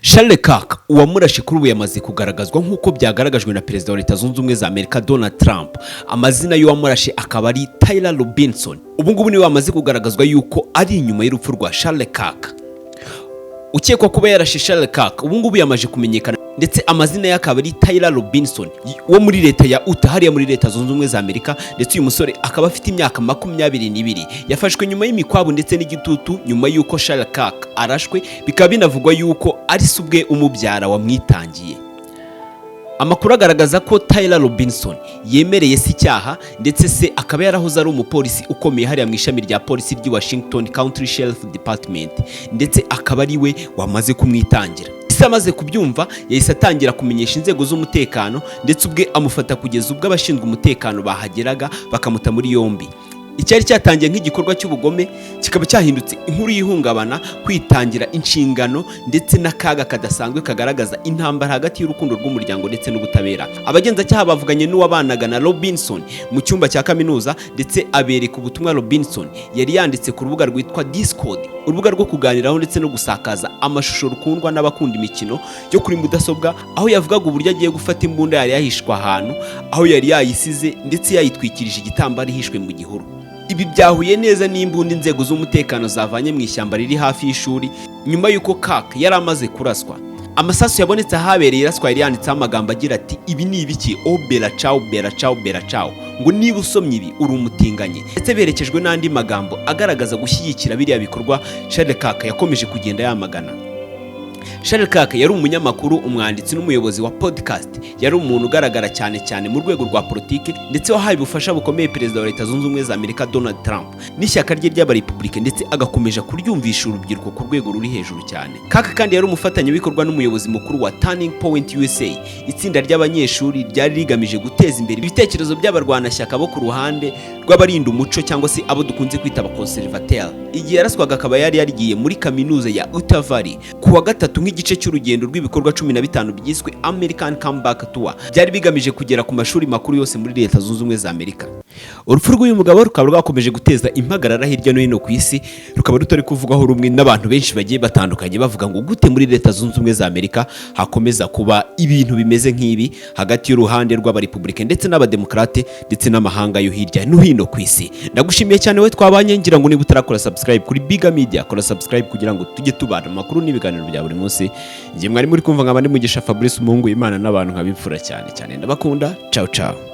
Charles Kirk uwamurashe kuri ubu yamaze kugaragazwa nk'uko byagaragajwe na perezida wa Leta Zunze Ubumwe za Amerika Donald Trump. Amazina y'uwamurashe akaba ari Tyler Robinson. Ubu ngubu niwe wamaze kugaragazwa yuko ari inyuma y'urupfu rwa Charles Kirk. Ukekwa kuba yarashe Charles Kirk ubu ngubu yamaje kumenyekana, ndetse amazina ye akaba ari Tyler Robinson wo muri leta ya Utah hariya muri Leta Zunze Ubumwe za Amerika, ndetse uyu musore akaba afite imyaka 22. Yafashwe nyuma y'imikwabu ndetse n'igitutu nyuma y'uko Charles Kirk arashwe, bikaba binavugwa yuko ari se ubwe umubyara wamwitangiye. Amakuru agaragaza ko Tyler Robinson yemereye se icyaha, ndetse se akaba yarahoze ari umupolisi ukomeye hariya mu ishami rya polisi ry'i Washington County Sheriff Department, ndetse akaba ari we wamaze kumwitangira. Ise amaze kubyumva yahise atangira kumenyesha inzego z'umutekano, ndetse ubwe amufata kugeza ubwo abashinzwe umutekano bahageraga bakamuta muri yombi. Icyari cyatangiye nk'igikorwa cy'ubugome kikaba cyahindutse inkuru y'ihungabana, kwitangira inshingano ndetse n'akaga kadasanzwe kagaragaza intambara hagati y'urukundo rw'umuryango ndetse n'ubutabera. Abagenzacyaha bavuganye n'uwabanaga na Robinson mu cyumba cya kaminuza, ndetse abereka ubutumwa Robinson yari yanditse ku rubuga rwitwa Discord, urubuga rwo kuganiraho ndetse no gusakaza amashusho rukundwa n'abakunda imikino yo kuri mudasobwa, aho yavugaga uburyo agiye gufata imbunda yari yahishwe ahantu, aho yari yayisize ndetse yayitwikirije igitambaro ihishwe mu gihuru. Ibi byahuye neza n'imbunda inzego z'umutekano zavanye mu ishyamba riri hafi y'ishuri nyuma y'uko Kirk yari amaze kuraswa. Amasasu yabonetse ahabereye iraswa yari yanditseho amagambo agira ati ibi ni ibiki, o bera ciao bera ciao bera ciao, ngo niba usomye ibi uri umutinganye. Ndetse berekejwe n'andi magambo agaragaza gushyigikira biriya bikorwa Charles Kirk yakomeje kugenda yamagana. Charles Kirk yari umunyamakuru, umwanditsi n'umuyobozi wa podcast. Yari umuntu ugaragara cyane mu rwego rwa politiki, ndetse wahaye ubufasha bukomeye perezida wa Leta Zunze Ubumwe za Amerika Donald Trump n'ishyaka rye ry'abarepublike, ndetse agakomeje kuryumvisha urubyiruko ku rwego ruri hejuru cyane. Kirk kandi yari umufatanyabikorwa n'umuyobozi mukuru wa Turning Point USA, itsinda ry'abanyeshuri ryari rigamije guteza imbere ibitekerezo by'abarwanashyaka bo ku ruhande rw'abarinda umuco cyangwa se abo dukunze kwita abakonservateur. Igihe yaraswaga akaba yari yarigiye muri kaminuza ya Utah Valley kuwa gatatu nk'igice cy'urugendo rw'ibikorwa 15 byiswe American Comeback Tour, byari bigamije kugera ku mashuri makuru yose muri Leta Zunze Ubumwe za Amerika. Urupfu rw'uyu mugabo rukaba rwakomeje guteza impagarara hirya no hino ku isi, rukaba rutari kuvugwaho rumwe n'abantu benshi bagiye batandukanye, bavuga ngo gute muri Leta Zunze Ubumwe za Amerika hakomeza kuba ibintu bimeze nk'ibi hagati y'uruhande rw'abarepublike ndetse n'abademokrate ndetse n'amahanga yo hirya no hino ku isi. Ndagushimiye cyane we twabanye, ngira ngo niba utarakora subscribe kuri Biga Media, kora subscribe kugira ngo tujye tubana amakuru n'ibiganiro bya buri munsi. Ngiye mwari muri kumva nk'abandi mugisha Fabrice Mungu, Imana n'abantu nkabipfura cyane. Ndabakunda. Ciao ciao.